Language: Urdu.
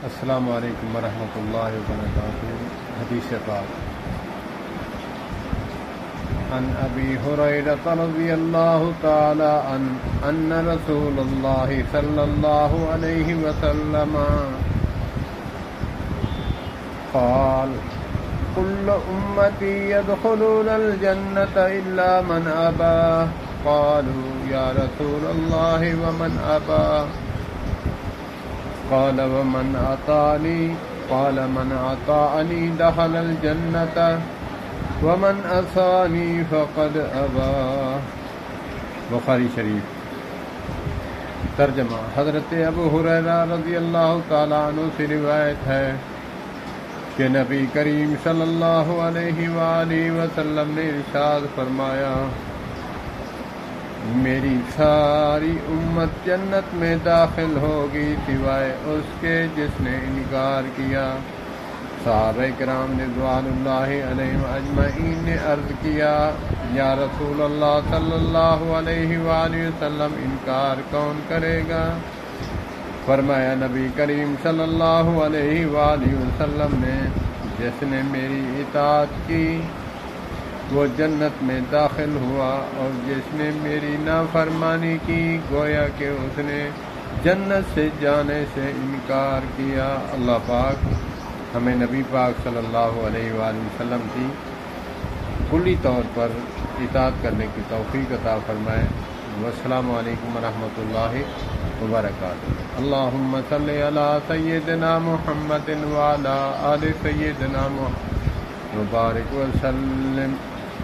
السلام علیکم ورحمۃ اللہ وبرکاتہ۔ حدیث پاک عن ابی ہریرہ رضی اللہ تعالی عنہ ان رسول اللہ صلی اللہ علیہ وسلم قال كل امتی يدخلون الجنة الا من ابى قالوا یا رسول اللہ ومن ابى قال ومن أطاعني قال من أطاعني دخل الجنة ومن عصاني فقد أبى۔ بخاری شریف۔ ترجمہ۔ حضرت ابو ہریرہ رضی اللہ تعالیٰ عنہ سے روایت ہے کہ نبی کریم صلی اللہ علیہ وآلہ وسلم نے ارشاد فرمایا، میری ساری امت جنت میں داخل ہوگی سوائے اس کے جس نے انکار کیا۔ صحابہ کرام رضوان اللہ علیہم اجمعین نے عرض کیا، یا رسول اللہ صلی اللہ علیہ وآلہ وسلم انکار کون کرے گا؟ فرمایا نبی کریم صلی اللہ علیہ وآلہ وسلم نے، جس نے میری اطاعت کی وہ جنت میں داخل ہوا، اور جس نے میری نافرمانی کی گویا کہ اس نے جنت سے جانے سے انکار کیا۔ اللہ پاک ہمیں نبی پاک صلی اللہ علیہ وآلہ وسلم کی کلی طور پر اطاعت کرنے کی توفیق عطا فرمائے۔ والسلام علیکم ورحمۃ اللہ وبرکاتہ۔ اللہم صلی علی سیدنا محمد وعلی آل سیدنا محمد وبارک وسلم۔